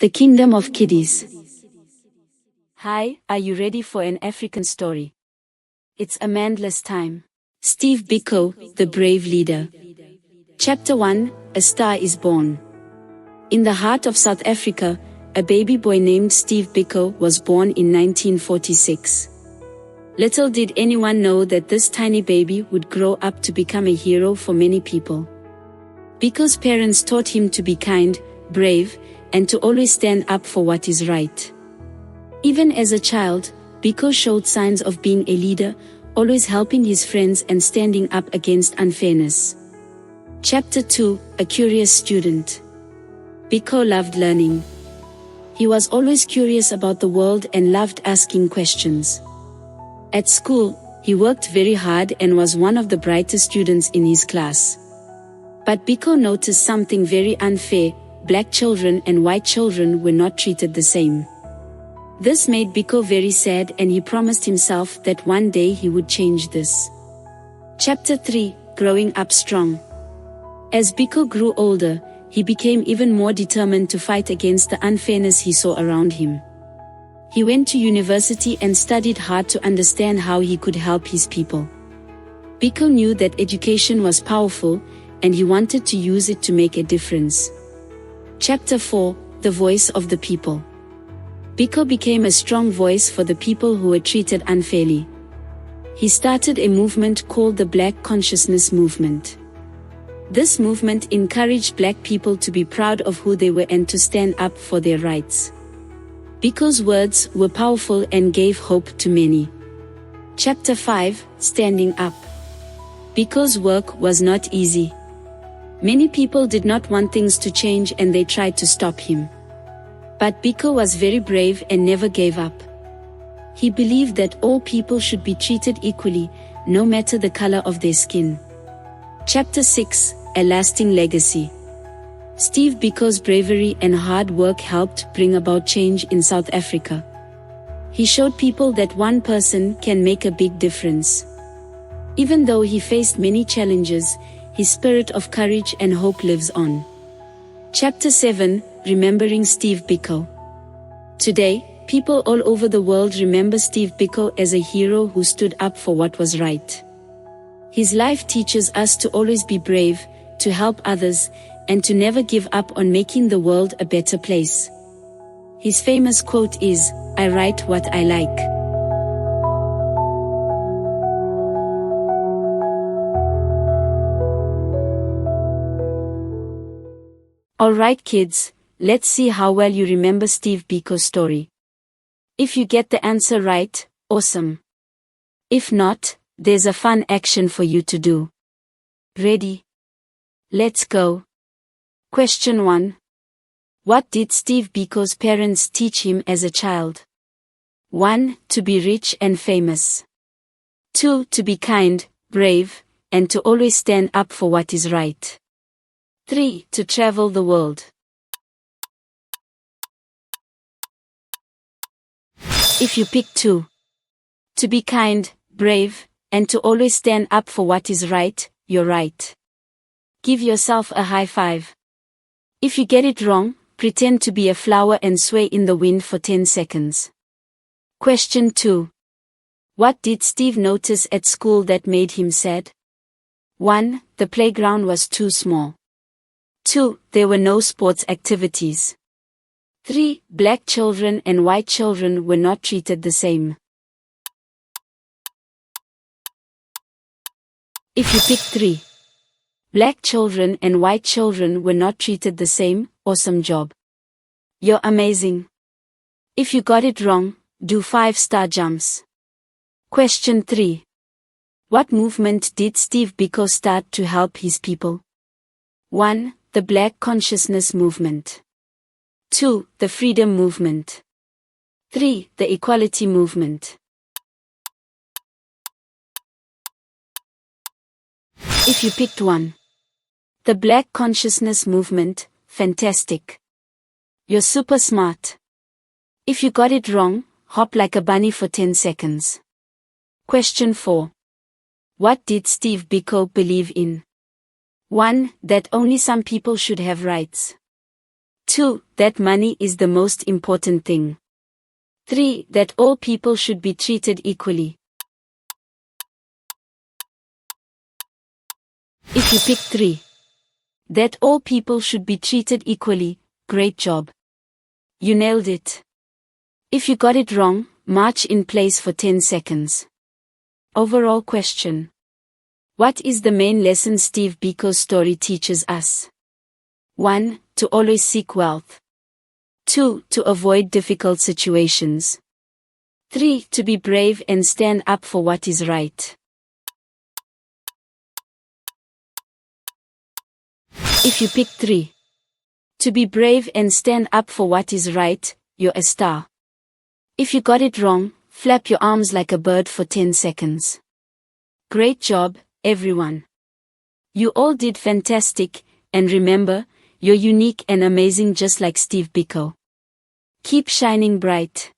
The Kingdom of Kiddies. Hi, are you ready for an African story? It's Amandla's time. Steve Biko, the brave leader. Chapter 1, A Star is Born. In the heart of South Africa, a baby boy named Steve Biko was born in 1946. Little did anyone know that this tiny baby would grow up to become a hero for many people. Biko's parents taught him to be kind, brave, and to always stand up for what is right. Even as a child, Biko showed signs of being a leader, always helping his friends and standing up against unfairness. Chapter 2, A Curious Student. Biko loved learning. He was always curious about the world and loved asking questions. At school, he worked very hard and was one of the brightest students in his class. But Biko noticed something very unfair: black children and white children were not treated the same. This made Biko very sad, and he promised himself that one day he would change this. Chapter 3, Growing Up Strong. As Biko grew older, he became even more determined to fight against the unfairness he saw around him. He went to university and studied hard to understand how he could help his people. Biko knew that education was powerful, and he wanted to use it to make a difference. Chapter 4, The Voice of the People. Biko became a strong voice for the people who were treated unfairly. He started a movement called the Black Consciousness Movement. This movement encouraged black people to be proud of who they were and to stand up for their rights. Biko's words were powerful and gave hope to many. Chapter 5, Standing Up. Biko's work was not easy. Many people did not want things to change and they tried to stop him. But Biko was very brave and never gave up. He believed that all people should be treated equally, no matter the color of their skin. Chapter 6, A Lasting Legacy. Steve Biko's bravery and hard work helped bring about change in South Africa. He showed people that one person can make a big difference. Even though he faced many challenges, his spirit of courage and hope lives on. Chapter 7, Remembering Steve Biko. Today, people all over the world remember Steve Biko as a hero who stood up for what was right. His life teaches us to always be brave, to help others, and to never give up on making the world a better place. His famous quote is, "I write what I like." Alright kids, let's see how well you remember Steve Biko's story. If you get the answer right, awesome. If not, there's a fun action for you to do. Ready? Let's go. Question 1. What did Steve Biko's parents teach him as a child? 1. To be rich and famous. 2. To be kind, brave, and to always stand up for what is right. 3. To travel the world. If you pick 2, to be kind, brave, and to always stand up for what is right, you're right. Give yourself a high five. If you get it wrong, pretend to be a flower and sway in the wind for 10 seconds. Question 2. What did Steve notice at school that made him sad? 1. The playground was too small. 2. There were no sports activities. 3. Black children and white children were not treated the same. If you pick 3. Black children and white children were not treated the same, awesome job. You're amazing. If you got it wrong, do 5-star jumps. Question 3. What movement did Steve Biko start to help his people? 1. The Black Consciousness Movement. 2. The Freedom Movement. 3. The Equality Movement. If you picked 1. The Black Consciousness Movement, fantastic. You're super smart. If you got it wrong, hop like a bunny for 10 seconds. Question 4. What did Steve Biko believe in? 1. That only some people should have rights. 2. That money is the most important thing. 3. That all people should be treated equally. If you pick 3. That all people should be treated equally, great job. You nailed it. If you got it wrong, march in place for 10 seconds. Overall question. What is the main lesson Steve Biko's story teaches us? 1. To always seek wealth. 2. To avoid difficult situations. 3. To be brave and stand up for what is right. If you pick 3. To be brave and stand up for what is right, you're a star. If you got it wrong, flap your arms like a bird for 10 seconds. Great job, everyone. You all did fantastic, and remember, you're unique and amazing just like Steve Biko. Keep shining bright.